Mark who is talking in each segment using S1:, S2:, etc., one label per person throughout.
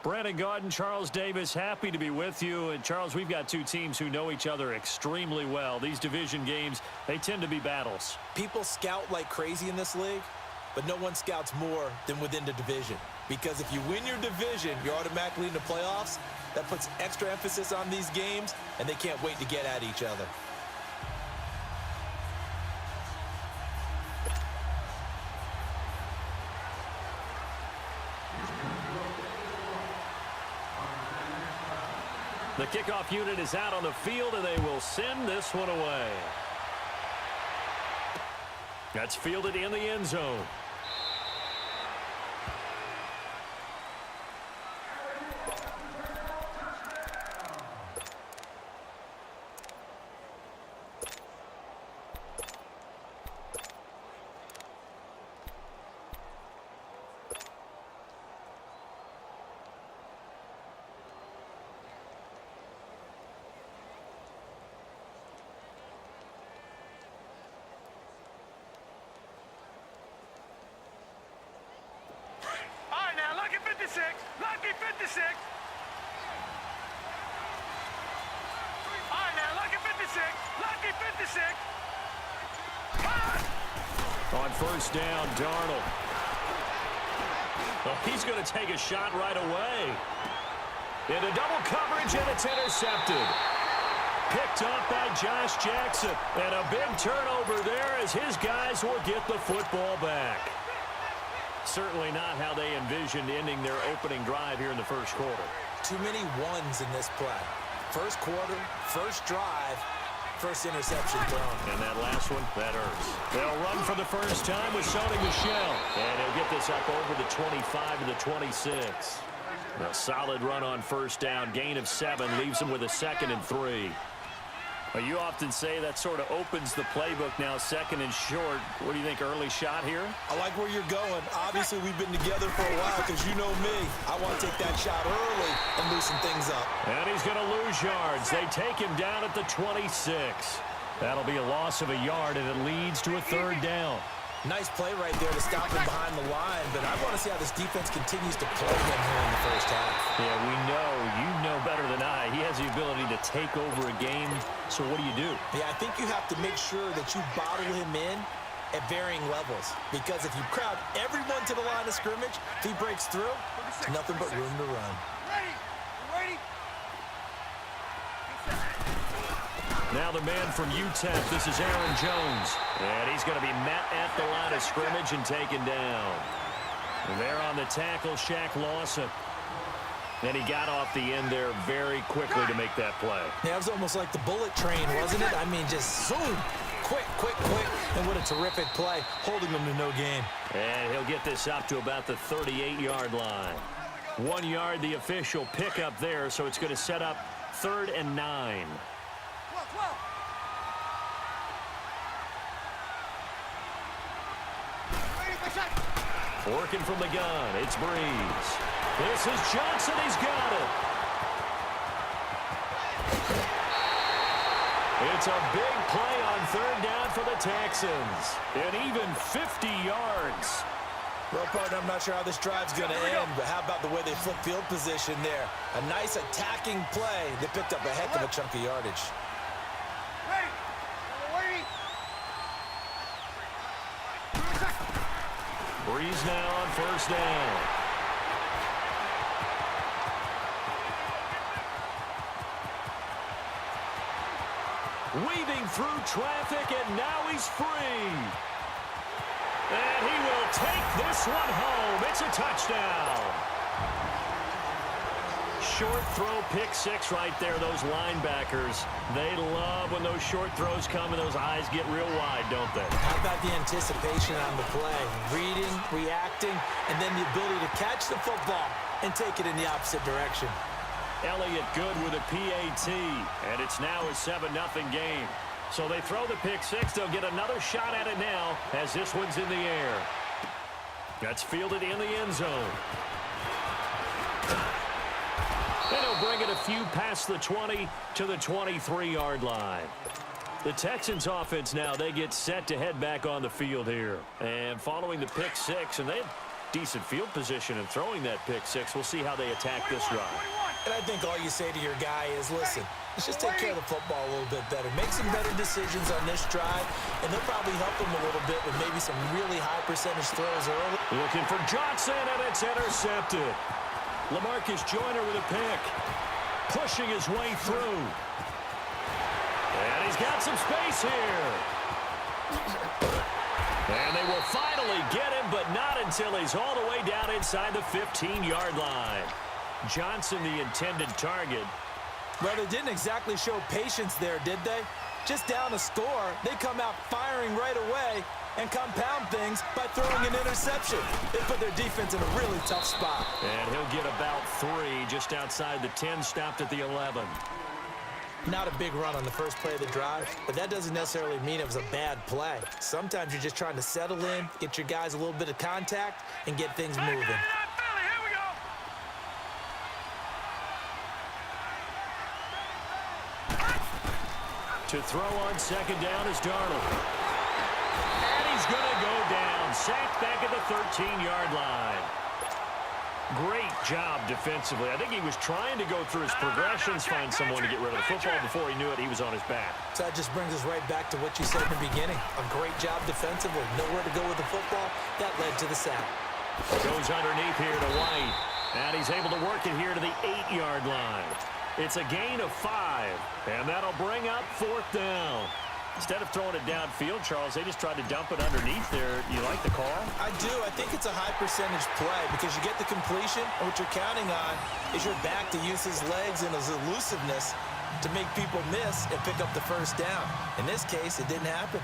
S1: Brandon Gaudin, Charles Davis, happy to be with you. And, Charles, we've got two teams who know each other extremely well. These division games, they tend to be battles.
S2: People scout like crazy in this league, but no one scouts more than within the division. Because if you win your division, you're automatically in the playoffs. That puts extra emphasis on these games, and they can't wait to get at each other.
S1: The kickoff unit is out on the field, and they will send this one away. That's fielded in the end zone.
S3: Lucky 56. All right, now, lucky 56. Lucky 56.
S1: On first down, Darnold. Well, he's going to take a shot right away. Into double coverage, and it's intercepted. Picked up by Josh Jackson. And a big turnover there as his guys will get the football back. Certainly not how they envisioned ending their opening drive here in the first quarter.
S2: Too many ones in this play. First quarter, first drive, first interception thrown.
S1: And that last one, that hurts. They'll run for the first time with Sony Michel. And he'll get this up over the 25 to the 26. A solid run on first down. Gain of 7 leaves them with a 2nd and 3. Well, you often say that sort of opens the playbook now, 2nd and short. What do you think, early shot here?
S2: I like where you're going. Obviously, we've been together for a while because you know me. I want to take that shot early and loosen things up.
S1: And he's going to lose yards. They take him down at the 26. That'll be a loss of a yard, and it leads to a 3rd down.
S2: Nice play right there to stop him behind the line, but I want to see how this defense continues to play him here in the first half.
S1: Yeah, we know. You know better than I. He has the ability to take over a game, so what do you do?
S2: Yeah, I think you have to make sure that you bottle him in at varying levels, because if you crowd everyone to the line of scrimmage, if he breaks through, it's nothing but room to run.
S3: Ready?
S1: Now the man from UTEP, this is Aaron Jones. And he's going to be met at the line of scrimmage and taken down. And there on the tackle, Shaq Lawson. And he got off the end there very quickly to make that play.
S2: Yeah, it was almost like the bullet train, wasn't it? I mean, just zoom. Quick. And what a terrific play, holding them to no gain.
S1: And he'll get this up to about the 38-yard line. 1 yard, the official pickup there, so it's going to set up 3rd and 9. Working from the gun, it's Breeze. This is Johnson, he's got it. It's a big play on 3rd down for the Texans. And even 50 yards.
S2: Well, partner, I'm not sure how this drive's going to end, but how about the way they flip field position there? A nice attacking play. They picked up a heck of a chunk of yardage.
S1: Breeze now on first down. Weaving through traffic, and now he's free. And he will take this one home. It's a touchdown. Short throw, pick 6 right there. Those linebackers, they love when those short throws come and those eyes get real wide, don't they?
S2: How about the anticipation on the play? Reading, reacting, and then the ability to catch the football and take it in the opposite direction.
S1: Elliott good with a PAT, and it's now a 7-0 game. So they throw the pick 6. They'll get another shot at it now as this one's in the air. That's fielded in the end zone. And he'll bring it a few past the 20 to the 23-yard line. The Texans offense now, they get set to head back on the field here. And following the pick 6, and decent field position and throwing that pick six. We'll see how they attack this drive.
S2: And I think all you say to your guy is, listen, let's just take care of the football a little bit better. Make some better decisions on this drive, and they'll probably help him a little bit with maybe some really high percentage throws early.
S1: Looking for Johnson, and it's intercepted. LaMarcus Joyner with a pick. Pushing his way through. And he's got some space here. And they will finally get him, but not until he's all the way down inside the 15-yard line. Johnson, the intended target.
S2: Well, they didn't exactly show patience there, did they? Just down a score, they come out firing right away and compound things by throwing an interception. They put their defense in a really tough spot.
S1: And he'll get about 3 just outside the 10, stopped at the 11.
S2: Not a big run on the first play of the drive, but that doesn't necessarily mean it was a bad play. Sometimes you're just trying to settle in, get your guys a little bit of contact, and get things moving.
S1: To throw on second down is Darnold. And he's going to go down. Sacked back at the 13-yard line. Great job defensively. I think he was trying to go through his progressions, find someone to get rid of the football. Before he knew it, he was on his back.
S2: So that just brings us right back to what you said in the beginning. A great job defensively. Nowhere to go with the football. That led to the sack.
S1: Goes underneath here to White. And he's able to work it here to the 8-yard line. It's a gain of 5. And that'll bring up 4th down. Instead of throwing it downfield, Charles, they just tried to dump it underneath there. You like the call?
S2: I do. I think it's a high percentage play because you get the completion, and what you're counting on is your back to use his legs and his elusiveness to make people miss and pick up the first down. In this case, it didn't happen.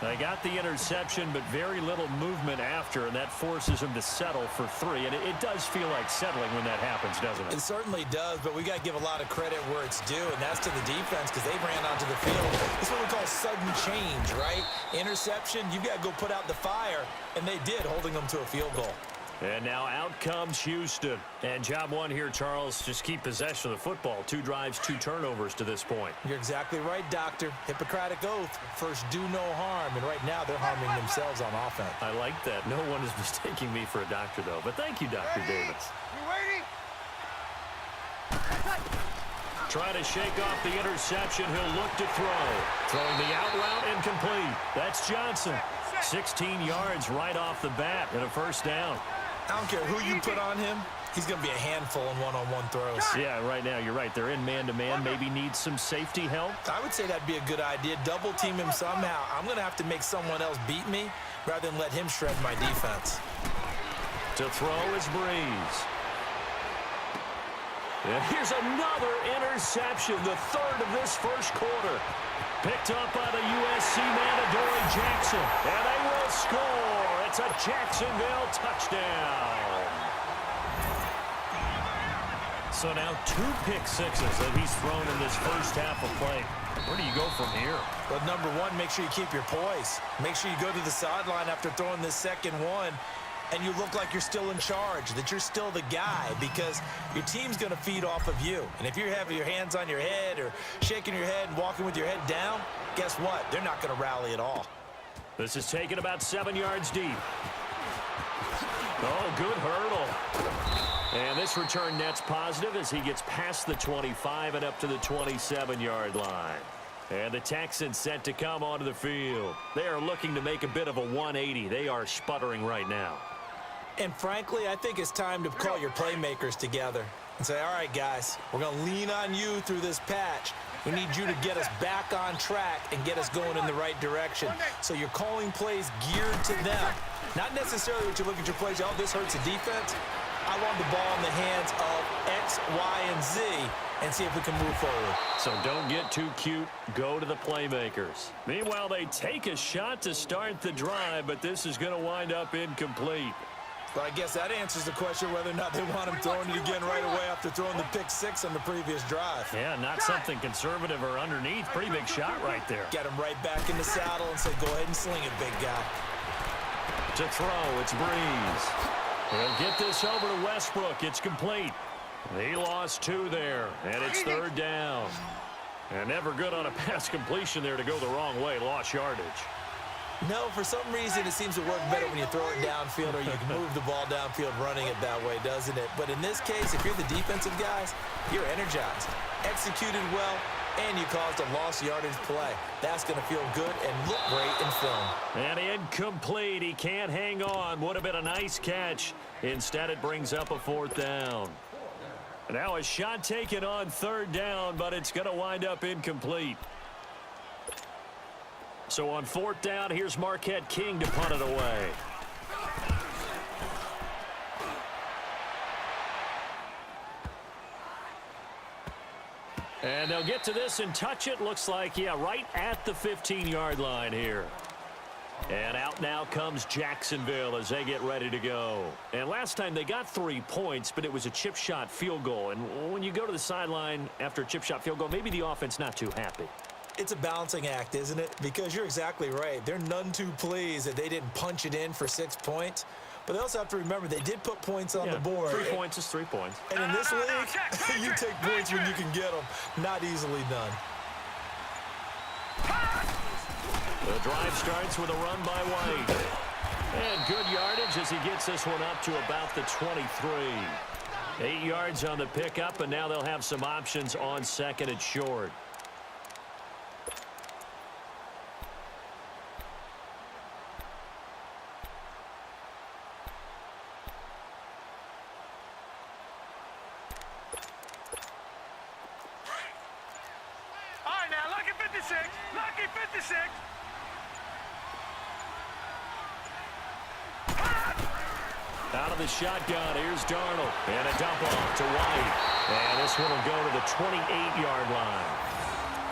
S1: They got the interception, but very little movement after, and that forces them to settle for 3. And it does feel like settling when that happens, doesn't it?
S2: It certainly does, but we got to give a lot of credit where it's due, and that's to the defense because they ran onto the field. It's what we call sudden change, right? Interception, you got to go put out the fire, and they did, holding them to a field goal.
S1: And now out comes Houston. And job one here, Charles, just keep possession of the football. 2 drives, 2 turnovers to this point.
S2: You're exactly right, Doctor. Hippocratic oath. First, do no harm. And right now, they're harming themselves on offense.
S1: I like that. No one is mistaking me for a doctor, though. But thank you, Dr. Davis.
S3: You ready?
S1: Try to shake off the interception. He'll look to throw. Throwing the out route incomplete. That's Johnson. 16 yards right off the bat and a first down.
S2: I don't care who you put on him. He's going to be a handful in one-on-one throws.
S1: Yeah, right now, you're right. They're in man-to-man. Maybe need some safety help.
S2: I would say that'd be a good idea. Double team him somehow. I'm going to have to make someone else beat me rather than let him shred my defense.
S1: To throw is Breeze. And here's another interception, the 3rd of this first quarter. Picked up by the USC man, Adoree Jackson. And they will score. It's a Jacksonville touchdown. So now 2 pick sixes that he's thrown in this first half of play. Where do you go from here?
S2: Well, number one, make sure you keep your poise. Make sure you go to the sideline after throwing this second one, and you look like you're still in charge, that you're still the guy, because your team's going to feed off of you. And if you're having your hands on your head or shaking your head and walking with your head down, guess what? They're not going to rally at all.
S1: This is taken about 7 yards deep. Oh, good hurdle. And this return net's positive as he gets past the 25 and up to the 27-yard line. And the Texans set to come onto the field. They are looking to make a bit of a 180. They are sputtering right now.
S2: And frankly, I think it's time to call your playmakers together and say, all right, guys, we're going to lean on you through this patch. We need you to get us back on track and get us going in the right direction. So you're calling plays geared to them. Not necessarily what you look at your plays, oh, this hurts the defense. I want the ball in the hands of X, Y, and Z and see if we can move forward.
S1: So don't get too cute. Go to the playmakers. Meanwhile, they take a shot to start the drive, but this is going to wind up incomplete.
S2: Well, I guess that answers the question whether or not they want him throwing it again right away after throwing the pick six on the previous drive.
S1: Yeah, not something conservative or underneath. Pretty big shot right there.
S2: Get him right back in the saddle and say, go ahead and sling it, big guy.
S1: To throw, it's Breeze. He'll get this over to Westbrook. It's complete. He lost 2 there, and it's 3rd down. And never good on a pass completion there to go the wrong way. Lost yardage.
S2: No, for some reason it seems to work better when you throw it downfield or you can move the ball downfield running it that way, doesn't it? But in this case, if you're the defensive guys, you're energized, executed well, and you caused a lost yardage play. That's going to feel good and look great in film.
S1: And incomplete. He can't hang on. Would have been a nice catch. Instead, it brings up a 4th down. Now a shot taken on 3rd down, but it's going to wind up incomplete. So on 4th down, here's Marquette King to punt it away. And they'll get to this and touch it. Looks like, yeah, right at the 15-yard line here. And out now comes Jacksonville as they get ready to go. And last time they got 3 points, but it was a chip shot field goal. And when you go to the sideline after a chip shot field goal, maybe the offense not too happy.
S2: It's a balancing act, isn't it? Because you're exactly right. They're none too pleased that they didn't punch it in for 6 points. But they also have to remember they did put points on the board.
S1: 3 points is 3 points.
S2: And in this league, you take points when you can get them. Not easily done.
S1: The drive starts with a run by White. And good yardage as he gets this one up to about the 23. 8 yards on the pickup, and now they'll have some options on 2nd and short.
S3: All right, now, lucky 56. Lucky 56.
S1: Out of the shotgun, here's Darnold. And a dump off to White. And this one will go to the 28-yard line.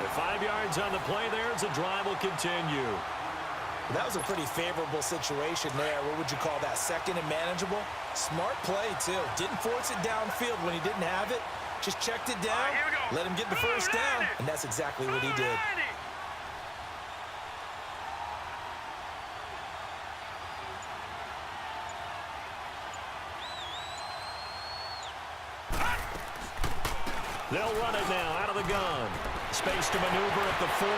S1: The 5 yards on the play there as the drive will continue.
S2: That was a pretty favorable situation there. What would you call that? 2nd and manageable? Smart play, too. Didn't force it downfield when he didn't have it. Just checked it down, let him get the 1st down, and that's exactly what he did.
S1: They'll run it now out of the gun. Space to maneuver at the 40.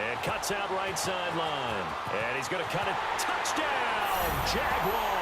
S1: And cuts out right sideline. And he's going to cut it. Touchdown, Jaguars!